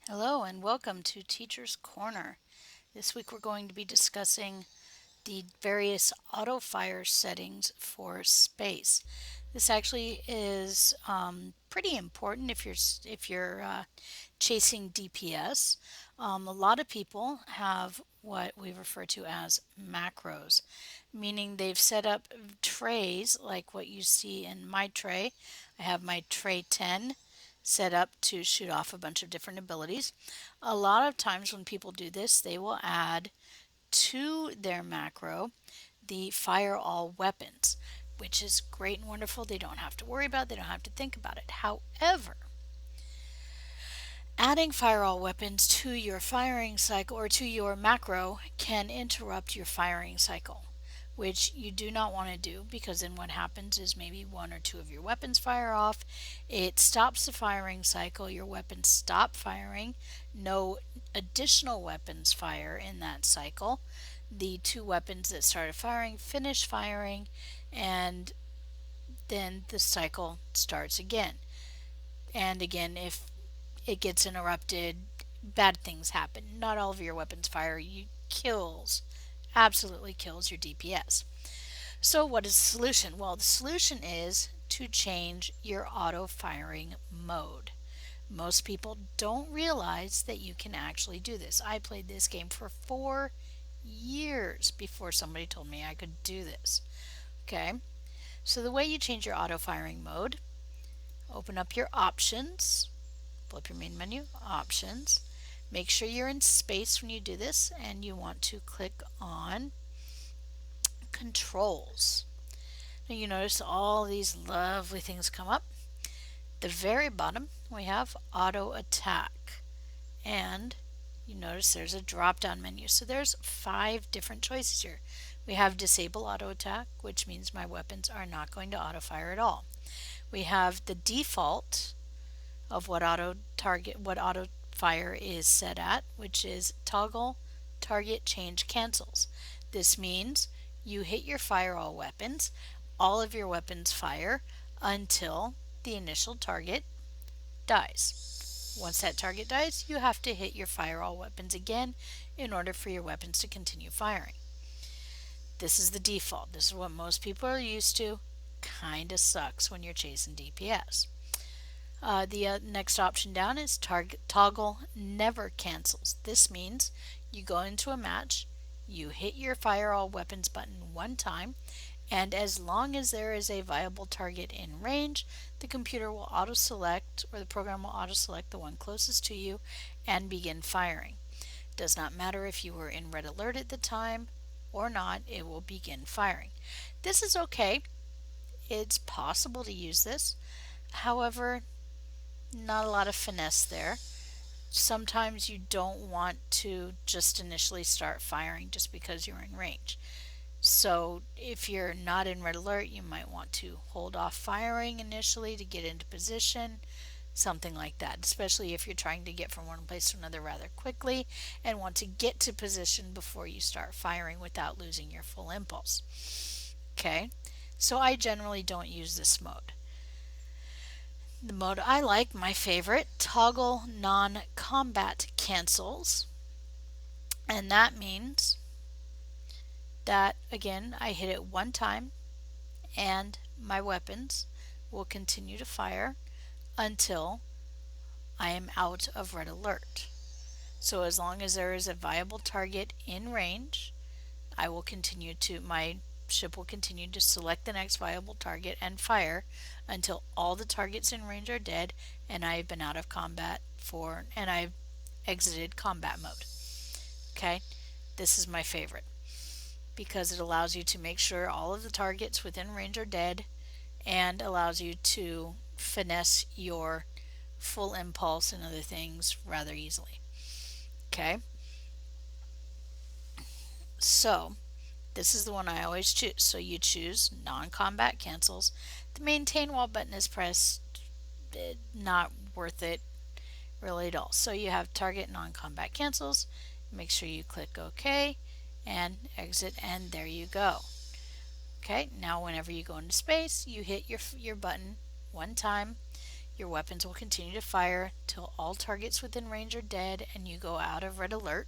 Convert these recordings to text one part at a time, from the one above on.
Hello and welcome to Teacher's Corner. This week we're going to be discussing the various auto fire settings for space. This actually is pretty important if you're chasing DPS. A lot of people have what we refer to as macros, meaning they've set up trays like what you see in my tray. I have my tray 10 set up to shoot off a bunch of different abilities. A lot of times when people do this, they will add to their macro the fire all weapons, which is great and wonderful. They don't have to worry about it, they don't have to think about it. However, adding fire all weapons to your firing cycle or to your macro can interrupt your firing cycle, which you do not want to do because then what happens is maybe one or two of your weapons fire off. It stops the firing cycle, your weapons stop firing, no additional weapons fire in that cycle. The two weapons that started firing finish firing, and then the cycle starts again. And again, if it gets interrupted, bad things happen. Not all of your weapons fire. You kills, absolutely kills your DPS. So what is the solution? Well, the solution is to change your auto firing mode. Most people don't realize that you can actually do this. I played this game for 4 years before somebody told me I could do this. Okay, so the way you change your auto firing mode, open up your options, pull up your main menu, options. Make sure you're in space when you do this, and you want to click on controls. Now you notice all these lovely things come up. The very bottom we have auto attack, and you notice there's a drop down menu. So there's 5 different choices here. We have disable auto attack, which means my weapons are not going to auto fire at all. We have the default of what auto fire is set at, which is toggle target change cancels. This means you hit your fire all weapons, all of your weapons fire until the initial target dies. Once that target dies, you have to hit your fire all weapons again in order for your weapons to continue firing. This is the default. This is what most people are used to. Kinda sucks when you're chasing DPS. The next option down is toggle never cancels. This means you go into a match, you hit your fire all weapons button one time, and as long as there is a viable target in range, the computer will auto select, or the program will auto select the one closest to you and begin firing. It does not matter if you were in red alert at the time or not, it will begin firing. This is okay. It's possible to use this. However, not a lot of finesse there. Sometimes you don't want to just initially start firing just because you're in range. So if you're not in red alert, you might want to hold off firing initially to get into position, something like that, especially if you're trying to get from one place to another rather quickly and want to get to position before you start firing without losing your full impulse. Okay, so I generally don't use this mode. The mode I like, my favorite, toggle non-combat cancels, and that means that again I hit it one time and my weapons will continue to fire until I am out of red alert. So as long as there is a viable target in range, my ship will continue to select the next viable target and fire until all the targets in range are dead and I've been out of combat and I've exited combat mode. Okay, this is my favorite because it allows you to make sure all of the targets within range are dead and allows you to finesse your full impulse and other things rather easily. Okay, so this is the one I always choose. So you choose non-combat cancels. The maintain while button is pressed, not worth it really at all. So you have target non-combat cancels. Make sure you click OK and exit, and there you go. Okay, now whenever you go into space, you hit your button one time, Your weapons will continue to fire till all targets within range are dead and you go out of red alert.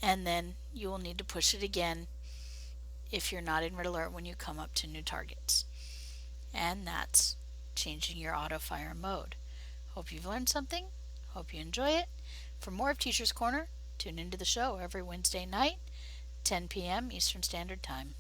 And then you will need to push it again if you're not in red alert when you come up to new targets. And that's changing your auto fire mode. Hope you've learned something. Hope you enjoy it. For more of Teacher's Corner, tune into the show every Wednesday night, 10 p.m. Eastern Standard Time.